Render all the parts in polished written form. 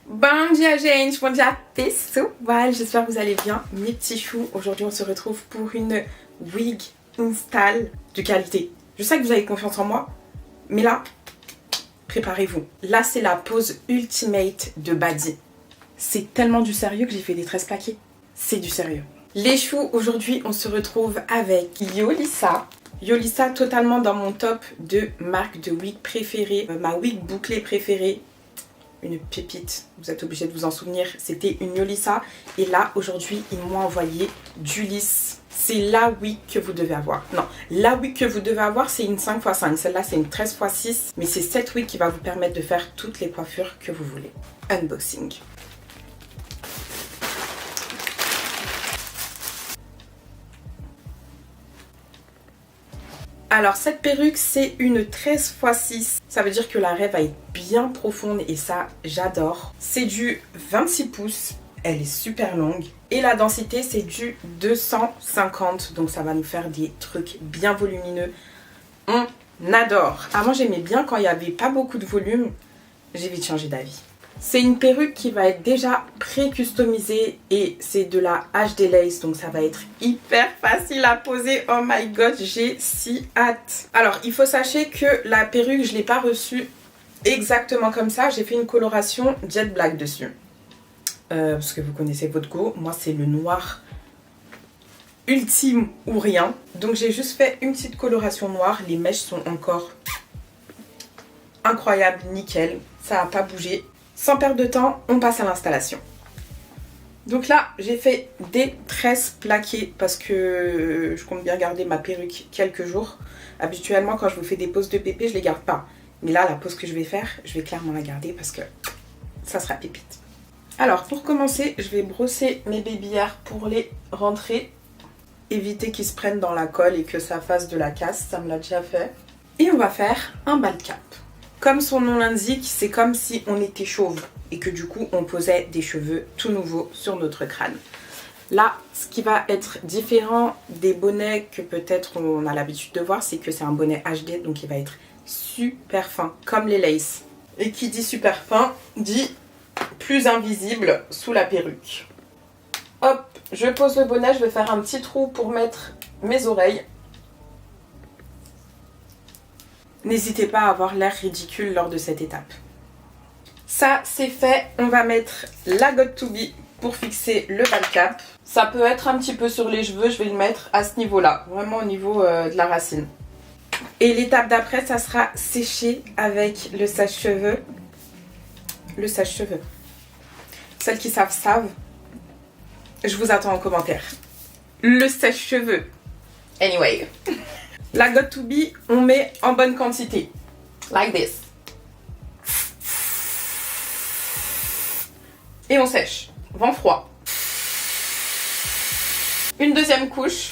Bonjour gente, bonjour pessoal, j'espère que vous allez bien mes petits choux. Aujourd'hui on se retrouve pour une wig install de qualité. Je sais que vous avez confiance en moi, mais là, préparez-vous. Là c'est la pose ultimate de Badi. C'est tellement du sérieux que j'ai fait des tresses plaquées. C'est du sérieux. Les choux, aujourd'hui on se retrouve avec Yolissa. Yolissa totalement dans mon top de marque de wig préférée, ma wig bouclée préférée. Une pépite, vous êtes obligé de vous en souvenir, c'était une Yolissa. Et là aujourd'hui ils m'ont envoyé du lisse. C'est la wig que vous devez avoir. Non, la wig que vous devez avoir c'est une 5x5. Celle-là c'est une 13x6. Mais c'est cette wig qui va vous permettre de faire toutes les coiffures que vous voulez. Unboxing. Alors cette perruque c'est une 13x6, ça veut dire que la raie va être bien profonde et ça j'adore. C'est du 26 pouces, elle est super longue et la densité c'est du 250, donc ça va nous faire des trucs bien volumineux. On adore. Avant j'aimais bien quand il n'y avait pas beaucoup de volume, j'ai vite changé d'avis. C'est une perruque qui va être déjà pré-customisée et c'est de la HD lace, donc ça va être hyper facile à poser. Oh my god, j'ai si hâte. Alors, il faut sachez que la perruque, je ne l'ai pas reçue exactement comme ça. J'ai fait une coloration jet black dessus. Parce que vous connaissez votre go. Moi, c'est le noir ultime ou rien. Donc, j'ai juste fait une petite coloration noire. Les mèches sont encore incroyables, nickel. Ça n'a pas bougé. Sans perdre de temps, on passe à l'installation. Donc là, j'ai fait des tresses plaquées parce que je compte bien garder ma perruque quelques jours. Habituellement, quand je vous fais des poses de pépé, je les garde pas. Mais là, la pose que je vais faire, je vais clairement la garder parce que ça sera pépite. Alors, pour commencer, je vais brosser mes baby hairs pour les rentrer. Éviter qu'ils se prennent dans la colle et que ça fasse de la casse, ça me l'a déjà fait. Et on va faire un bal cap. Comme son nom l'indique, c'est comme si on était chauve et que du coup on posait des cheveux tout nouveaux sur notre crâne. Là, ce qui va être différent des bonnets que peut-être on a l'habitude de voir, c'est que c'est un bonnet HD, donc il va être super fin, comme les laces. Et qui dit super fin, dit plus invisible sous la perruque. Hop, je pose le bonnet, je vais faire un petit trou pour mettre mes oreilles. N'hésitez pas à avoir l'air ridicule lors de cette étape. Ça, c'est fait. On va mettre la Got2b pour fixer le bal cap. Ça peut être un petit peu sur les cheveux. Je vais le mettre à ce niveau-là. Vraiment au niveau de la racine. Et l'étape d'après, ça sera sécher avec le sèche-cheveux. Le sèche-cheveux. Celles qui savent. Je vous attends en commentaire. Le sèche-cheveux. Anyway. La Got2b, on met en bonne quantité. Like this. Et on sèche. Vent froid. Une deuxième couche.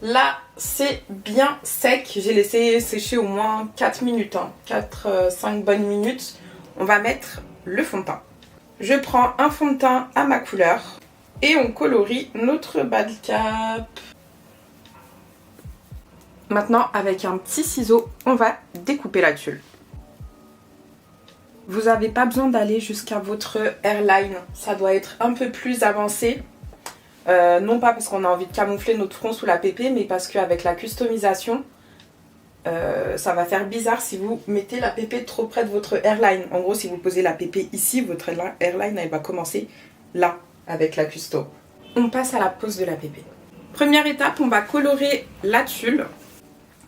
Là, c'est bien sec. J'ai laissé sécher au moins 4 minutes. 4-5 bonnes minutes. On va mettre le fond de teint. Je prends un fond de teint à ma couleur. Et on colorie notre bal cap. Maintenant, avec un petit ciseau, on va découper la tulle. Vous n'avez pas besoin d'aller jusqu'à votre hairline. Ça doit être un peu plus avancé. Non pas parce qu'on a envie de camoufler notre front sous la pépé, mais parce qu'avec la customisation, ça va faire bizarre si vous mettez la pépé trop près de votre hairline. En gros, si vous posez la pépé ici, votre hairline, elle va commencer là. Avec la custo. On passe à la pose de la pépé. Première étape, on va colorer la tulle.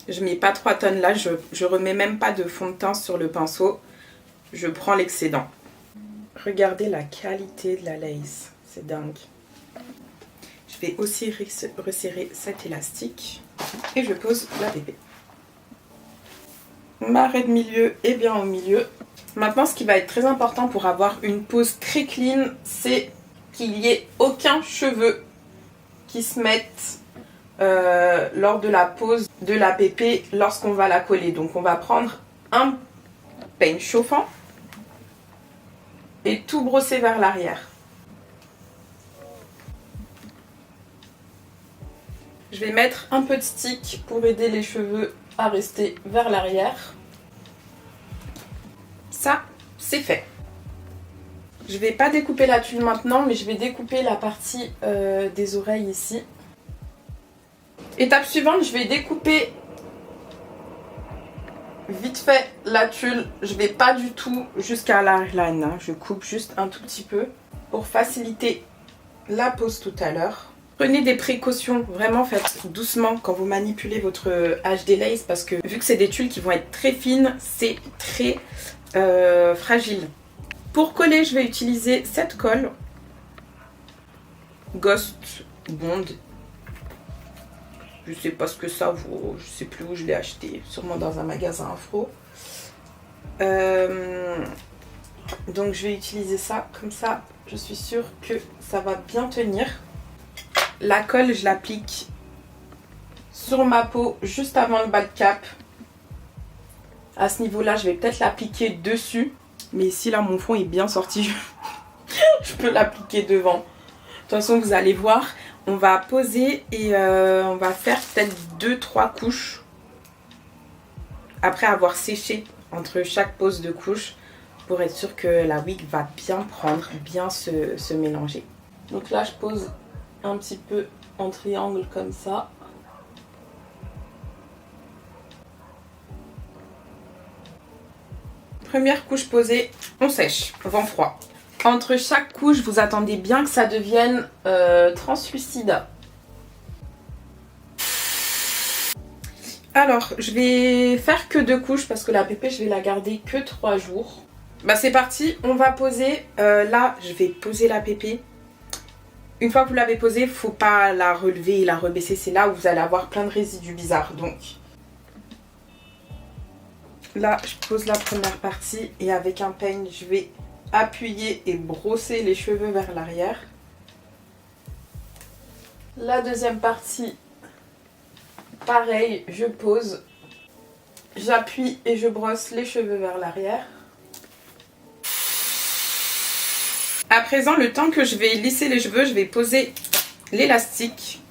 Je mets pas 3 tonnes là, je remets même pas de fond de teint sur le pinceau. Je prends l'excédent. Regardez la qualité de la lace, c'est dingue. Je vais aussi resserrer cet élastique et je pose la pépé. Ma raie de milieu est bien au milieu. Maintenant, ce qui va être très important pour avoir une pose très clean, c'est qu'il n'y ait aucun cheveu qui se mette lors de la pose de la pépé lorsqu'on va la coller. Donc on va prendre un peigne chauffant et tout brosser vers l'arrière. Je vais mettre un peu de stick pour aider les cheveux à rester vers l'arrière. ça, c'est fait. Je vais pas découper la tuile maintenant, mais je vais découper la partie des oreilles ici. Étape suivante, je vais découper vite fait la tuile. Je vais pas du tout jusqu'à la hairline, hein. Je coupe juste un tout petit peu pour faciliter la pose tout à l'heure. Prenez des précautions, vraiment faites doucement quand vous manipulez votre HD lace parce que vu que c'est des tuiles qui vont être très fines, c'est très fragile. Pour coller, je vais utiliser cette colle Ghost Bond. Je sais pas ce que ça vaut, je sais plus où je l'ai acheté, sûrement dans un magasin afro. Donc je vais utiliser ça, comme ça je suis sûre que ça va bien tenir. La colle, je l'applique sur ma peau juste avant le bas de cap. À ce niveau-là, je vais peut-être l'appliquer dessus. Mais ici, là, mon fond est bien sorti. Je peux l'appliquer devant. De toute façon, vous allez voir, on va poser et on va faire peut-être 2-3 couches. Après avoir séché entre chaque pose de couche. Pour être sûr que la wig va bien prendre, bien se mélanger. Donc là, je pose un petit peu en triangle comme ça. Première couche posée, on sèche, vent froid. Entre chaque couche, vous attendez bien que ça devienne translucide. Alors, je vais faire que 2 couches parce que la pépé, je vais la garder que 3 jours. Bah c'est parti, on va poser. Là, je vais poser la pépé. Une fois que vous l'avez posée, il ne faut pas la relever et la rebaisser. C'est là où vous allez avoir plein de résidus bizarres. Donc là, je pose la première partie et avec un peigne, je vais appuyer et brosser les cheveux vers l'arrière. La deuxième partie, pareil, je pose, j'appuie et je brosse les cheveux vers l'arrière. À présent, le temps que je vais lisser les cheveux, je vais poser l'élastique.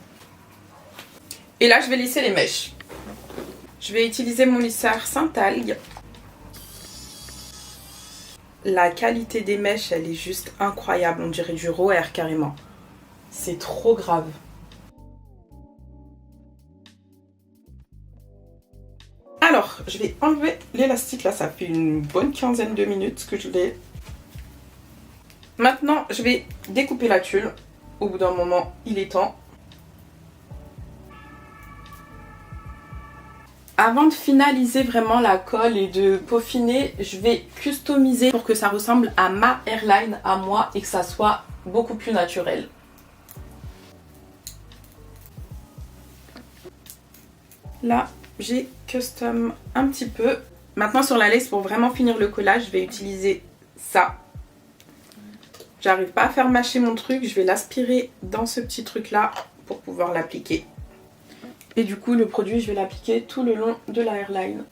Et là, je vais lisser les mèches. Je vais utiliser mon lisseur Saint-Algue. La qualité des mèches, elle est juste incroyable. On dirait du RoHair carrément. C'est trop grave. Alors, je vais enlever l'élastique. Là, ça fait une bonne quinzaine de minutes que je l'ai. Maintenant, je vais découper la tuile. Au bout d'un moment, il est temps. Avant de finaliser vraiment la colle et de peaufiner, je vais customiser pour que ça ressemble à ma hairline, à moi, et que ça soit beaucoup plus naturel. Là, j'ai custom un petit peu. Maintenant, sur la lace, pour vraiment finir le collage, je vais utiliser ça. J'arrive pas à faire mâcher mon truc, je vais l'aspirer dans ce petit truc là pour pouvoir l'appliquer. Et du coup le produit je vais l'appliquer tout le long de la hairline.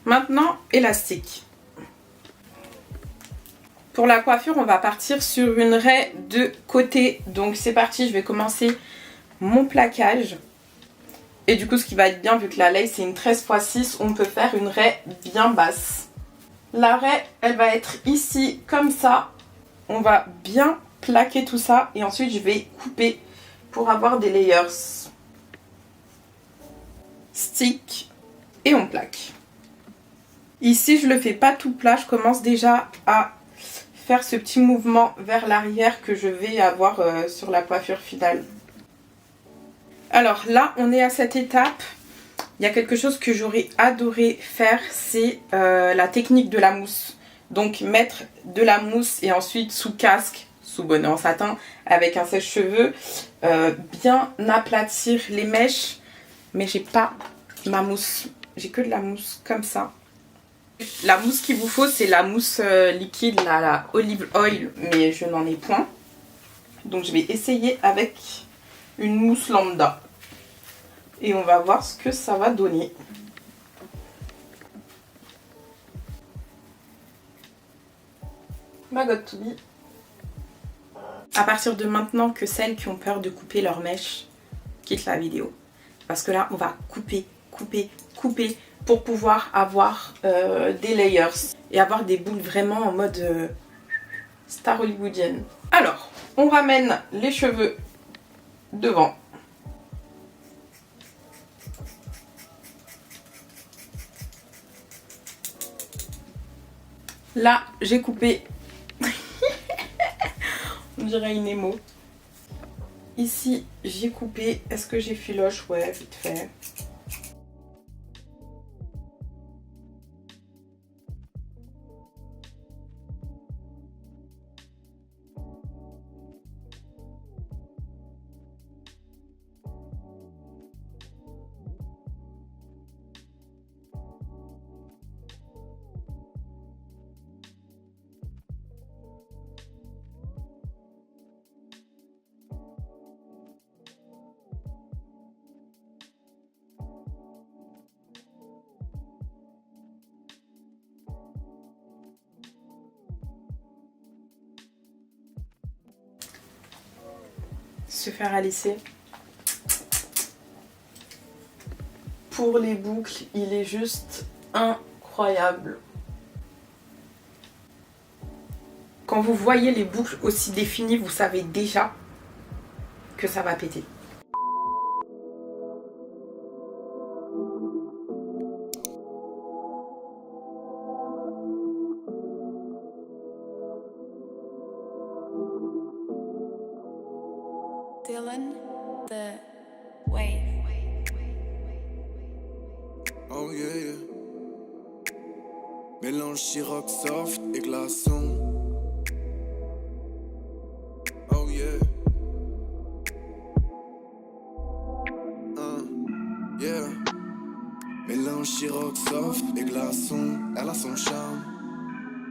Maintenant élastique. Pour la coiffure on va partir sur une raie de côté. Donc c'est parti, je vais commencer mon plaquage. Et du coup ce qui va être bien vu que la lace c'est une 13x6, on peut faire une raie bien basse. La raie, elle va être ici, comme ça. On va bien plaquer tout ça. Et ensuite, je vais couper pour avoir des layers. Stick. Et on plaque. Ici, je ne le fais pas tout plat. Je commence déjà à faire ce petit mouvement vers l'arrière que je vais avoir sur la coiffure finale. Alors là, on est à cette étape. Il y a quelque chose que j'aurais adoré faire, c'est la technique de la mousse. Donc mettre de la mousse et ensuite sous casque, sous bonnet en satin, avec un sèche-cheveux, bien aplatir les mèches. Mais j'ai pas ma mousse, j'ai que de la mousse comme ça. La mousse qu'il vous faut, c'est la mousse liquide, la olive oil, mais je n'en ai point. Donc je vais essayer avec une mousse lambda. Et on va voir ce que ça va donner. Ma God to be. À partir de maintenant que celles qui ont peur de couper leurs mèches quittent la vidéo. Parce que là, on va couper, couper, couper pour pouvoir avoir des layers et avoir des boucles vraiment en mode star hollywoodienne. Alors, on ramène les cheveux devant. Là, j'ai coupé. On dirait une émo. Ici, j'ai coupé. Est-ce que j'ai filoche? Ouais, vite fait. Se faire à lisser. Pour les boucles, il est juste incroyable. Quand vous voyez les boucles aussi définies, vous savez déjà que ça va péter. Dylan, the wave. Oh yeah, yeah. Mélange Ciroc soft et glaçon. Oh yeah. Yeah. Mélange Ciroc soft et glaçon. Elle a son charme.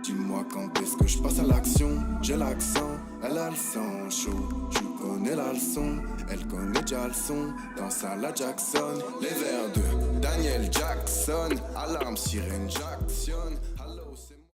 Dis-moi quand est-ce que je passe à l'action. J'ai l'accent, elle a le sang chaud. Je connais la leçon, elle connaît déjà le son. Danse à la Jackson, les vers de Daniel Jackson. Alarme, sirène, j'actionne.